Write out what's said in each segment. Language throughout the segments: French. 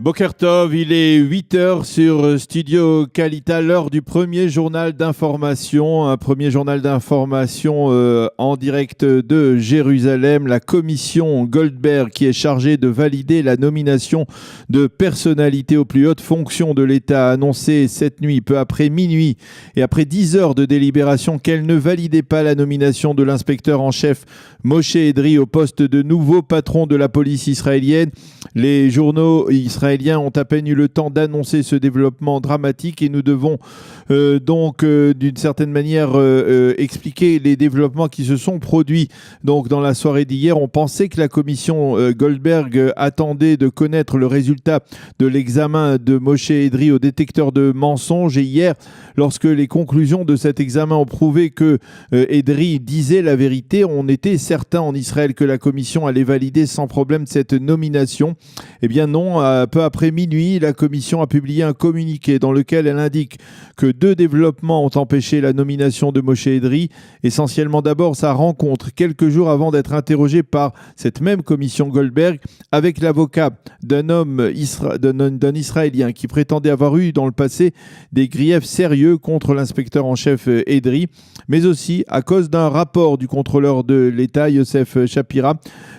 Boker Tov, il est 8 heures sur Studio Kalita, l'heure du premier journal d'information. Un premier journal d'information en direct de Jérusalem. La commission Goldberg qui est chargée de valider la nomination de personnalités aux plus hautes fonctions de l'État a annoncé cette nuit, peu après minuit et après 10 heures de délibération, qu'elle ne validait pas la nomination de l'inspecteur en chef Moshe Edree au poste de nouveau patron de la police israélienne. Les journaux israéliens ont à peine eu le temps d'annoncer ce développement dramatique et nous devons d'une certaine manière expliquer les développements qui se sont produits donc dans la soirée d'hier. On pensait que la commission Goldberg attendait de connaître le résultat de l'examen de Moshe Edree au détecteur de mensonges, et hier, lorsque les conclusions de cet examen ont prouvé que Edree disait la vérité, on était certain en Israël que la commission allait valider sans problème cette nomination. Eh bien non, peu après minuit, la commission a publié un communiqué dans lequel elle indique que 2 développements ont empêché la nomination de Moshe Edree. Essentiellement d'abord sa rencontre quelques jours avant d'être interrogé par cette même commission Goldberg avec l'avocat d'un Israélien qui prétendait avoir eu dans le passé des griefs sérieux contre l'inspecteur en chef Edree, mais aussi à cause d'un rapport du contrôleur de l'État Yosef Shapira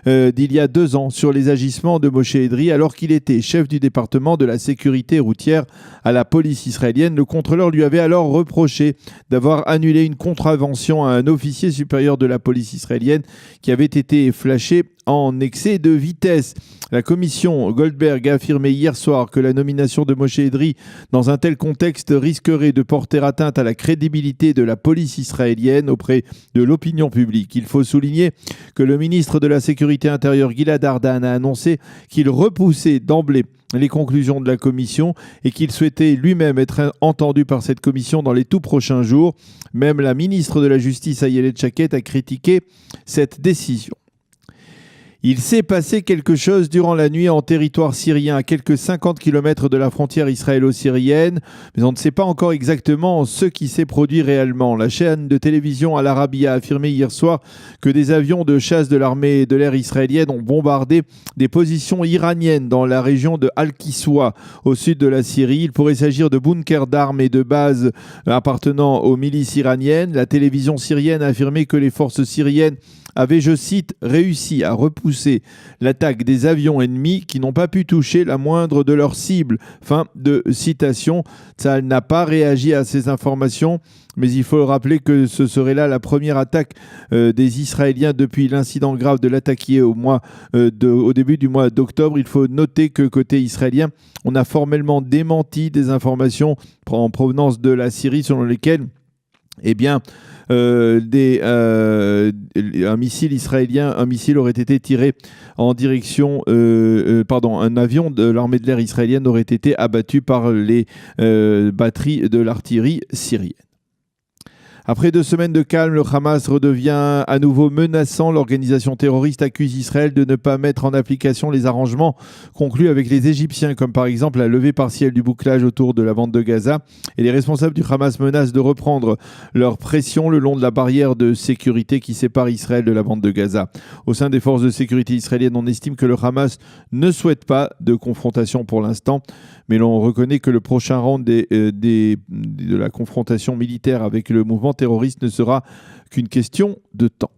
d'il y a 2 ans sur les agissements de Moshe Edree alors qu'il était chef du département de la sécurité routière à la police israélienne. Le contrôleur lui avait alors reproché d'avoir annulé une contravention à un officier supérieur de la police israélienne qui avait été flashé en excès de vitesse. La commission Goldberg a affirmé hier soir que la nomination de Moshe Edree dans un tel contexte risquerait de porter atteinte à la crédibilité de la police israélienne auprès de l'opinion publique. Il faut souligner que le ministre de la Sécurité intérieure Gilad Ardan a annoncé qu'il repoussait d'emblée les conclusions de la commission et qu'il souhaitait lui-même être entendu par cette commission dans les tout prochains jours. Même la ministre de la Justice Ayelet Shaked a critiqué cette décision. Il s'est passé quelque chose durant la nuit en territoire syrien, à quelques 50 km de la frontière israélo-syrienne, mais on ne sait pas encore exactement ce qui s'est produit réellement. La chaîne de télévision Al Arabiya a affirmé hier soir que des avions de chasse de l'armée de l'air israélienne ont bombardé des positions iraniennes dans la région de Al-Kiswa, au sud de la Syrie. Il pourrait s'agir de bunkers d'armes et de bases appartenant aux milices iraniennes. La télévision syrienne a affirmé que les forces syriennes avaient, je cite, réussi à repousser l'attaque des avions ennemis qui n'ont pas pu toucher la moindre de leurs cibles. Fin de citation. Tsahal n'a pas réagi à ces informations, mais il faut rappeler que ce serait là la première attaque des Israéliens depuis l'incident grave de l'attaquer au début du mois d'octobre. Il faut noter que côté israélien, on a formellement démenti des informations en provenance de la Syrie selon lesquelles un missile aurait été tiré en direction, un avion de l'armée de l'air israélienne aurait été abattu par les batteries de l'artillerie syrienne. Après 2 semaines de calme, le Hamas redevient à nouveau menaçant. L'organisation terroriste accuse Israël de ne pas mettre en application les arrangements conclus avec les Égyptiens, comme par exemple la levée partielle du bouclage autour de la bande de Gaza. Et les responsables du Hamas menacent de reprendre leur pression le long de la barrière de sécurité qui sépare Israël de la bande de Gaza. Au sein des forces de sécurité israéliennes, on estime que le Hamas ne souhaite pas de confrontation pour l'instant, mais l'on reconnaît que le prochain round de la confrontation militaire avec le mouvement terroriste ne sera qu'une question de temps.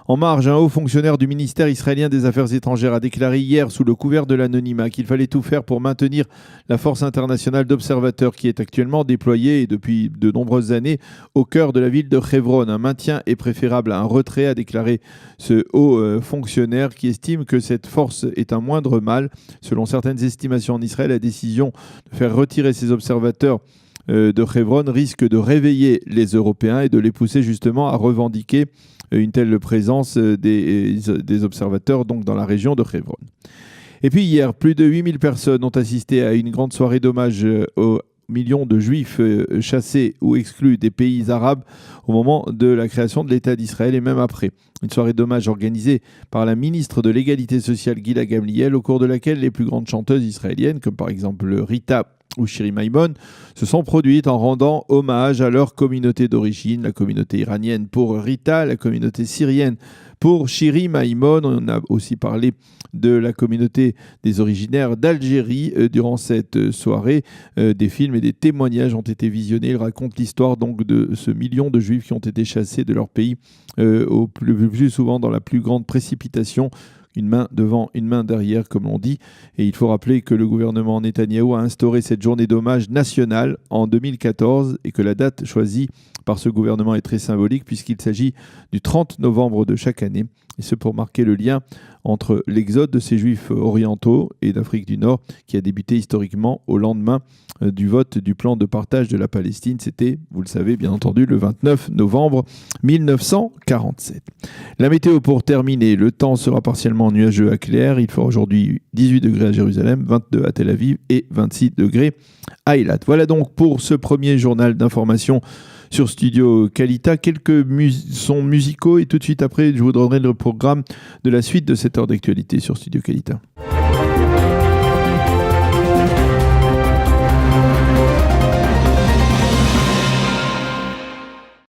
En marge, un haut fonctionnaire du ministère israélien des Affaires étrangères a déclaré hier, sous le couvert de l'anonymat, qu'il fallait tout faire pour maintenir la force internationale d'observateurs qui est actuellement déployée depuis de nombreuses années au cœur de la ville de Hebron. Un maintien est préférable à un retrait, a déclaré ce haut fonctionnaire qui estime que cette force est un moindre mal. Selon certaines estimations en Israël, la décision de faire retirer ces observateurs de Hebron risque de réveiller les Européens et de les pousser justement à revendiquer une telle présence des observateurs donc dans la région de Hebron. Et puis hier, plus de 8000 personnes ont assisté à une grande soirée d'hommage aux millions de juifs chassés ou exclus des pays arabes au moment de la création de l'État d'Israël et même après. Une soirée d'hommage organisée par la ministre de l'Égalité sociale Ghila Gamliel, au cours de laquelle les plus grandes chanteuses israéliennes, comme par exemple Rita ou Shiri Maïmon se sont produites en rendant hommage à leur communauté d'origine, la communauté iranienne pour Rita, la communauté syrienne pour Shiri Maïmon. On a aussi parlé de la communauté des originaires d'Algérie durant cette soirée. Des films et des témoignages ont été visionnés. Ils racontent l'histoire donc de ce million de Juifs qui ont été chassés de leur pays, au plus souvent dans la plus grande précipitation. Une main devant, une main derrière, comme on dit. Et il faut rappeler que le gouvernement Netanyahou a instauré cette journée d'hommage nationale en 2014 et que la date choisie par ce gouvernement est très symbolique puisqu'il s'agit du 30 novembre de chaque année. Et ce pour marquer le lien entre l'exode de ces Juifs orientaux et d'Afrique du Nord qui a débuté historiquement au lendemain du vote du plan de partage de la Palestine. C'était, vous le savez bien entendu, le 29 novembre 1947. La météo pour terminer, le temps sera partiellement nuageux à clair. Il fera aujourd'hui 18 degrés à Jérusalem, 22 à Tel Aviv et 26 degrés à Eilat. Voilà donc pour ce premier journal d'information sur Studio Kalita. Quelques sons musicaux et tout de suite après, je vous donnerai le programme de la suite de cette heure d'actualité sur Studio Kalita.